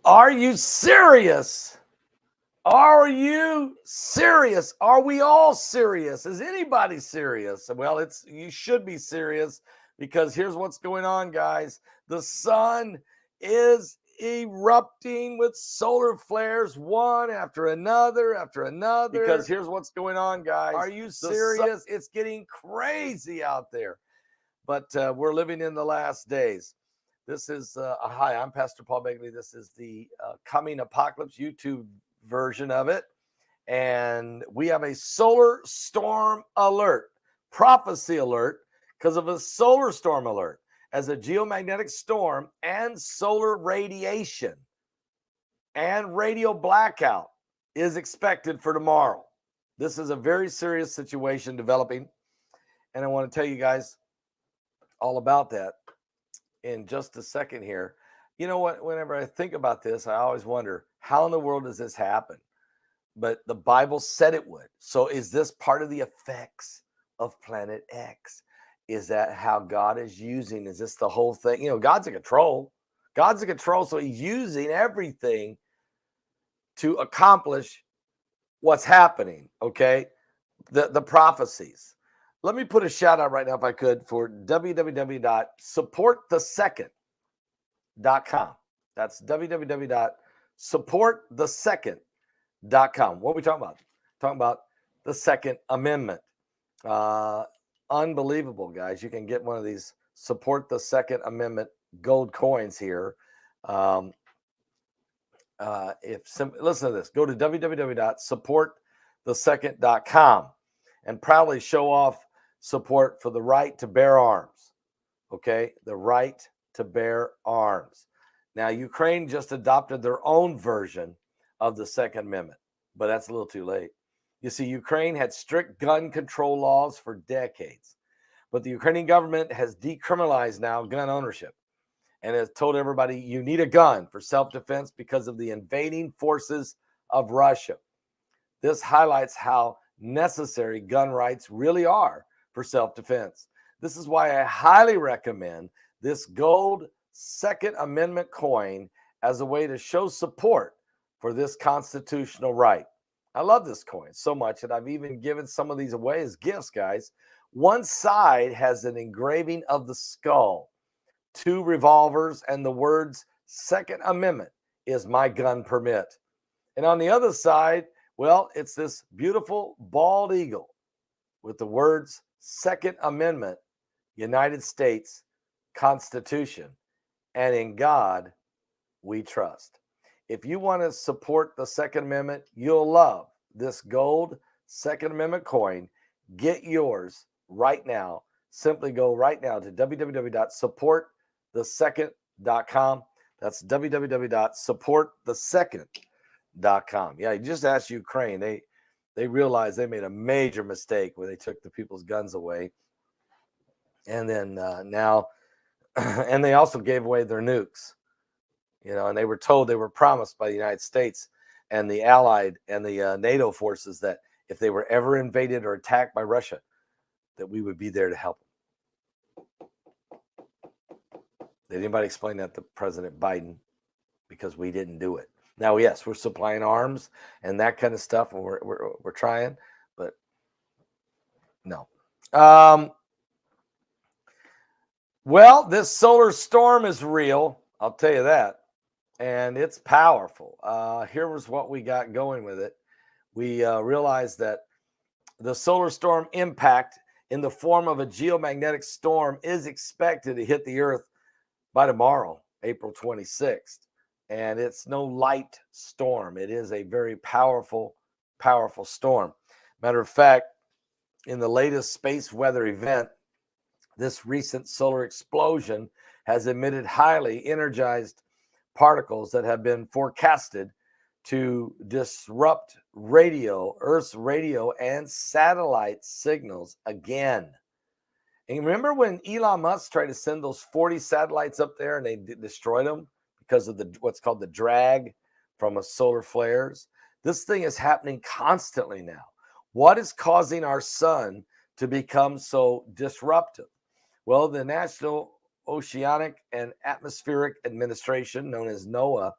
Are you serious? Are you serious? Are we all serious? Is anybody serious? Well, you should be serious because here's what's going on, guys. The sun is erupting with solar flares, one after another after another. Because here's what's going on, guys. Are you serious? It's getting crazy out there. But we're living in the last days. This is hi, I'm Pastor Paul Begley. This is the Coming Apocalypse YouTube version of it. And we have a solar storm alert, prophecy alert, because of a solar storm alert as a geomagnetic storm and solar radiation and radio blackout is expected for tomorrow. This is a very serious situation developing. And I want to tell you guys all about that in just a second here. You know what? Whenever I think about this, I always wonder, how in the world does this happen? But the Bible said it would. So is this part of the effects of Planet X? Is that how God is using? Is this the whole thing? You know, God's in control. God's in control. So he's using everything to accomplish what's happening. Okay. The prophecies. Let me put a shout out right now, if I could, for www.supportthesecond.com. That's www.supportthesecond.com. What are we talking about? Talking about the Second Amendment. Unbelievable, guys. You can get one of these Support the Second Amendment gold coins here. Listen to this. Go to www.supportthesecond.com and proudly show off support for the right to bear arms. Okay, the right to bear arms. Now, Ukraine just adopted their own version of the Second Amendment, but that's a little too late. You see, Ukraine had strict gun control laws for decades, but the Ukrainian government has decriminalized now gun ownership and has told everybody you need a gun for self-defense because of the invading forces of Russia. This highlights how necessary gun rights really are for self-defense. This is why I highly recommend this gold Second Amendment coin as a way to show support for this constitutional right. I love this coin so much that I've even given some of these away as gifts, guys. One side has an engraving of the skull, 2 revolvers, and the words Second Amendment is my gun permit. And on the other side, well, it's this beautiful bald eagle with the words Second Amendment, United States Constitution, and in God we trust. If you want to support the Second Amendment, you'll love this gold Second Amendment coin. Get yours right now. Simply go right now to www.supportthesecond.com. That's www.supportthesecond.com. Yeah, you just ask Ukraine. They realized they made a major mistake when they took the people's guns away. And then now, and they also gave away their nukes, you know, and they were told, they were promised by the United States and the Allied and the NATO forces that if they were ever invaded or attacked by Russia, that we would be there to help them. Did anybody explain that to President Biden? Because we didn't do it. Now, yes, we're supplying arms and that kind of stuff, and we're trying, but no. Well, this solar storm is real. I'll tell you that, and it's powerful. Here was what we got going with it. We realized that the solar storm impact in the form of a geomagnetic storm is expected to hit the Earth by tomorrow, April 26th. And it's no light storm. It is a very powerful, powerful storm. Matter of fact, in the latest space weather event, this recent solar explosion has emitted highly energized particles that have been forecasted to disrupt Earth's radio and satellite signals again. And remember when Elon Musk tried to send those 40 satellites up there and they destroyed them because of what's called the drag from a solar flares? This thing is happening constantly now. What is causing our sun to become so disruptive? Well, the National Oceanic and Atmospheric Administration, known as NOAA,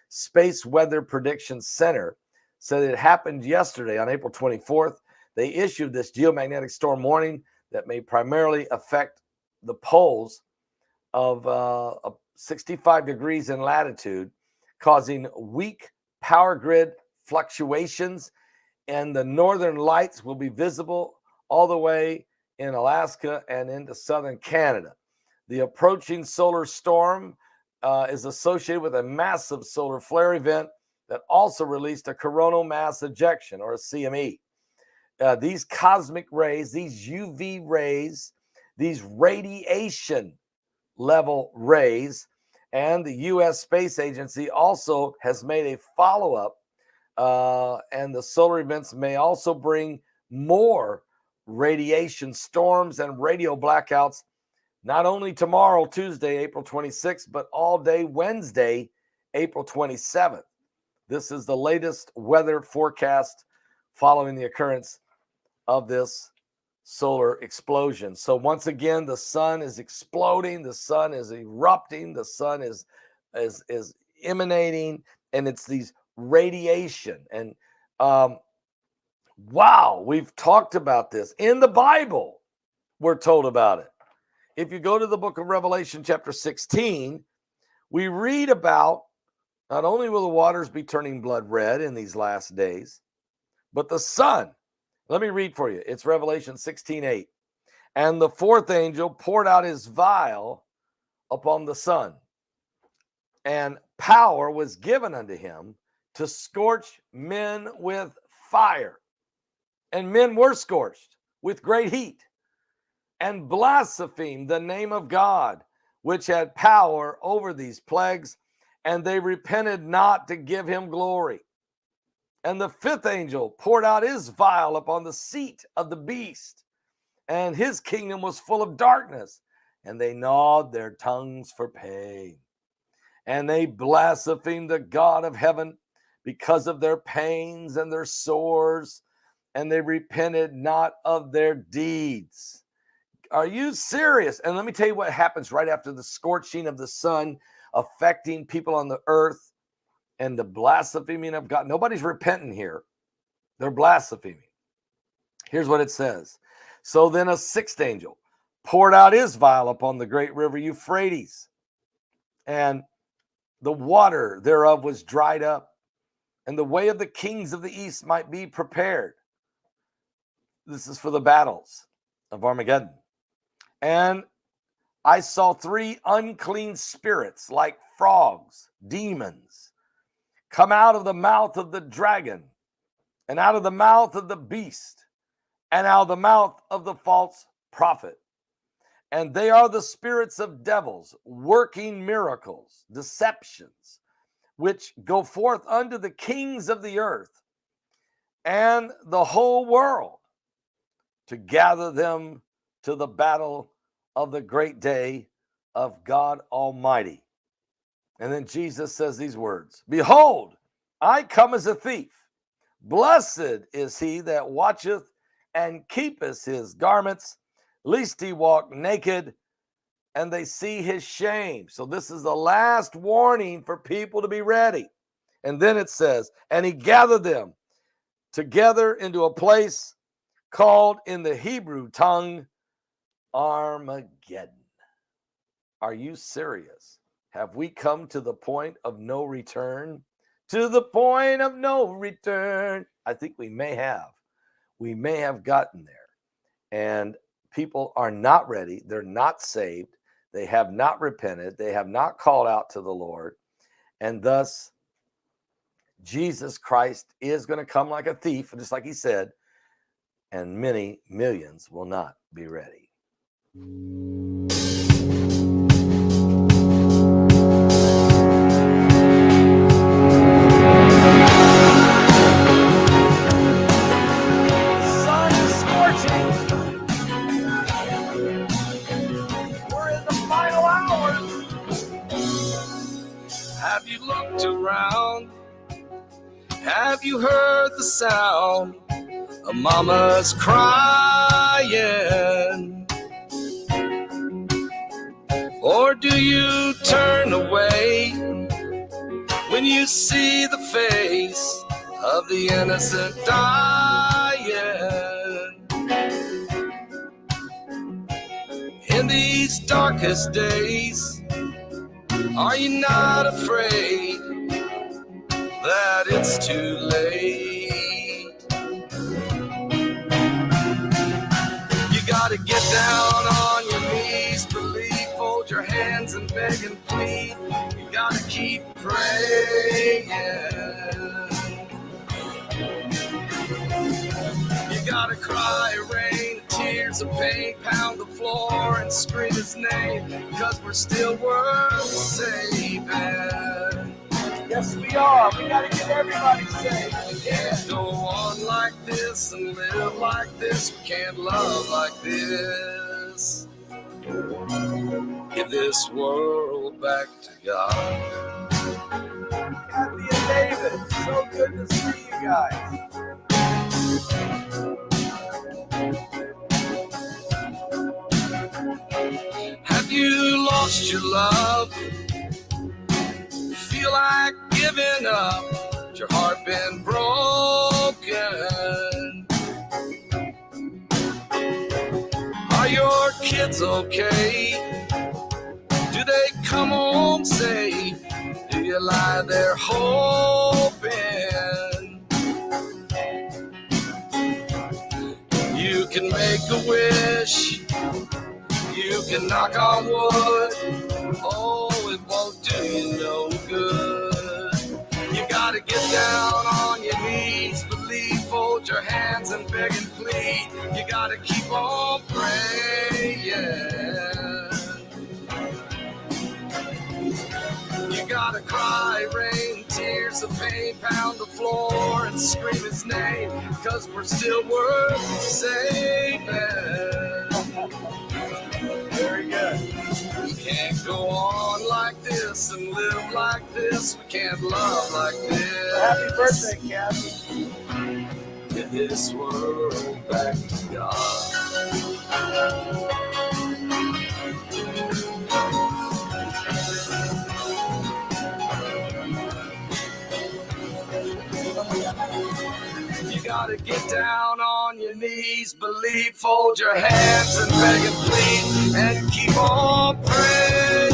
Space Weather Prediction Center said it happened yesterday on April 24th. They issued this geomagnetic storm warning that may primarily affect the poles of 65 degrees in latitude, causing weak power grid fluctuations, and the northern lights will be visible all the way in Alaska and into southern Canada. The approaching solar storm is associated with a massive solar flare event that also released a coronal mass ejection, or a CME. These cosmic rays, these UV rays, these radiation level rays, and the U.S. Space Agency also has made a follow-up, and the solar events may also bring more radiation storms and radio blackouts, not only tomorrow, Tuesday, April 26th, but all day Wednesday, April 27th. This is the latest weather forecast following the occurrence of this solar explosion. So once again, the sun is exploding, the sun is erupting, the sun is emanating, and it's these radiation. And wow, we've talked about this in the Bible. We're told about it. If you go to the book of Revelation, chapter 16, we read about not only will the waters be turning blood red in these last days, but the sun. Let me read for you. It's Revelation 16:8. And the fourth angel poured out his vial upon the sun, and power was given unto him to scorch men with fire. And men were scorched with great heat, and blasphemed the name of God, which had power over these plagues, and they repented not to give him glory. And the fifth angel poured out his vial upon the seat of the beast, and his kingdom was full of darkness, and they gnawed their tongues for pain. And they blasphemed the God of heaven because of their pains and their sores, and they repented not of their deeds. Are you serious? And let me tell you what happens right after the scorching of the sun affecting people on the earth and the blaspheming of God. Nobody's repenting here. They're blaspheming. Here's what it says. So then a sixth angel poured out his vial upon the great river Euphrates, and the water thereof was dried up, and the way of the kings of the east might be prepared. This is for the battles of Armageddon. And I saw three unclean spirits like frogs, demons, come out of the mouth of the dragon, and out of the mouth of the beast, and out of the mouth of the false prophet. And they are the spirits of devils, working miracles, deceptions, which go forth unto the kings of the earth and the whole world, to gather them to the battle of the great day of God Almighty. And then Jesus says these words, Behold, I come as a thief. Blessed is he that watcheth and keepeth his garments, lest he walk naked and they see his shame. So this is the last warning for people to be ready. And then it says, and he gathered them together into a place called in the Hebrew tongue Armageddon. Are you serious? Have we come to the point of no return? To the point of no return. I think we may have. We may have gotten there. And people are not ready. They're not saved. They have not repented. They have not called out to the Lord. And thus, Jesus Christ is going to come like a thief, just like he said, and many millions will not be ready. Sun is scorching. We're in the final hours. Have you looked around? Have you heard the sound of mama's crying? Or do you turn away when when you see the face of the innocent dying. In these darkest days, are you not afraid that it's too late? You gotta get down on your knees, believe, fold your hands and beg and plead. You gotta keep praying. You gotta cry rain, tears of pain, pound the floor and scream his name, because we're still worth saving. Yes, we are. We got to get everybody saved. We can't go on like this and live like this. We can't love like this. Give this world back to God. Kathy and David, so good to see you guys. Have you lost your love? Feel like giving up? Has your heart been broken? Are your kids okay? Do they come home safe? Do you lie there hoping? You can make a wish, you can knock on wood, oh, it won't do you no good. You gotta get down on your knees, believe, fold your hands and beg and plead. You gotta keep on praying. You gotta cry rain, tears of pain, pound the floor and scream his name, because we're still worth saving. Very good. We can't go on like this and live like this. We can't love like this. Happy birthday, Kathy. Give this world back to God. You gotta get down on your knees, believe, fold your hands and beg and plead, and keep on praying.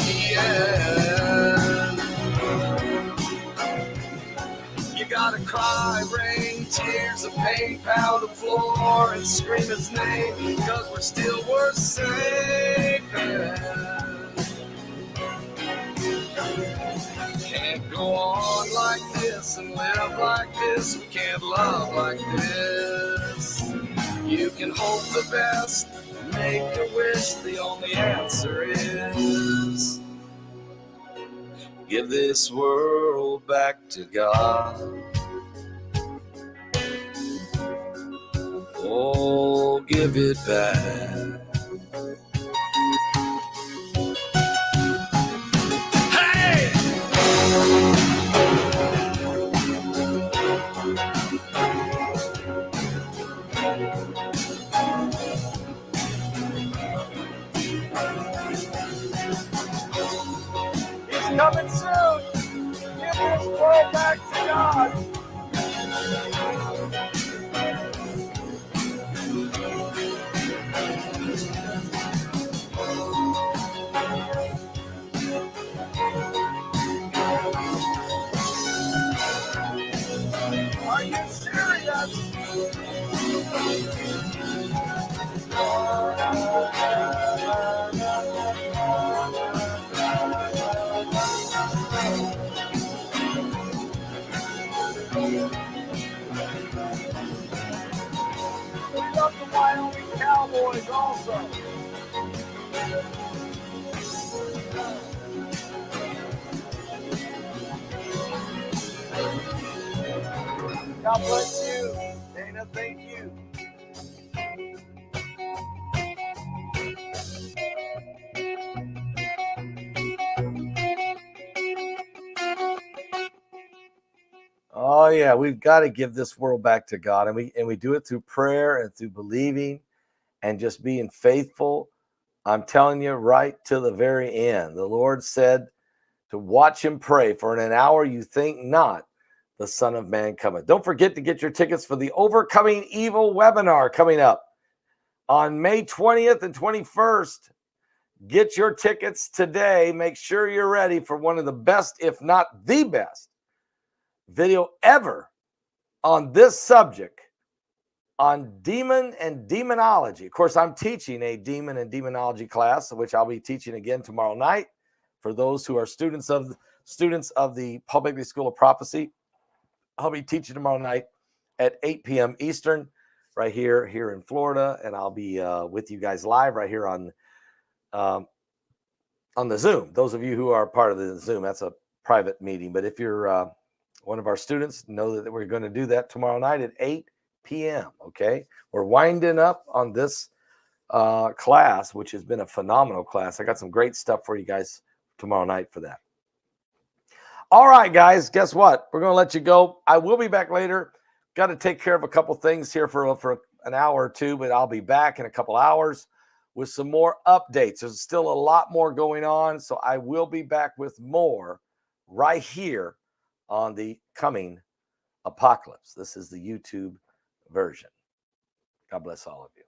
You gotta cry rain, tears of pain, pound the floor and scream his name, because we're still worth saving. Can't go on like this and live like this. We can't love like this. You can hope the best, make a wish. The only answer is give this world back to God. Oh, give it back. He's coming soon. Give this world back to God. Are you serious? We love the Wyoming Cowboys also. God bless you. Dana, thank you. Oh yeah, we've got to give this world back to God, and we do it through prayer and through believing and just being faithful. I'm telling you, right to the very end. The Lord said to watch him pray, for in an hour you think not, the Son of Man cometh. Don't forget to get your tickets for the Overcoming Evil webinar coming up on May 20th and 21st. Get your tickets today. Make sure you're ready for one of the best, if not the best, video ever on this subject, on demon and demonology. Of course, I'm teaching a demon and demonology class, which I'll be teaching again tomorrow night for those who are students of the Paul Begley School of Prophecy. I'll be teaching tomorrow night at 8 p.m. Eastern, right here in Florida, and I'll be with you guys live right here on the Zoom. Those of you who are part of the Zoom, that's a private meeting. But if you're one of our students, know that we're going to do that tomorrow night at 8 p.m. Okay, we're winding up on this class, which has been a phenomenal class. I got some great stuff for you guys tomorrow night for that. All right, guys, guess what? We're going to let you go. I will be back later. Got to take care of a couple things here for an hour or two, but I'll be back in a couple hours with some more updates. There's still a lot more going on, so I will be back with more right here on the coming apocalypse. This is the YouTube version. God bless all of you.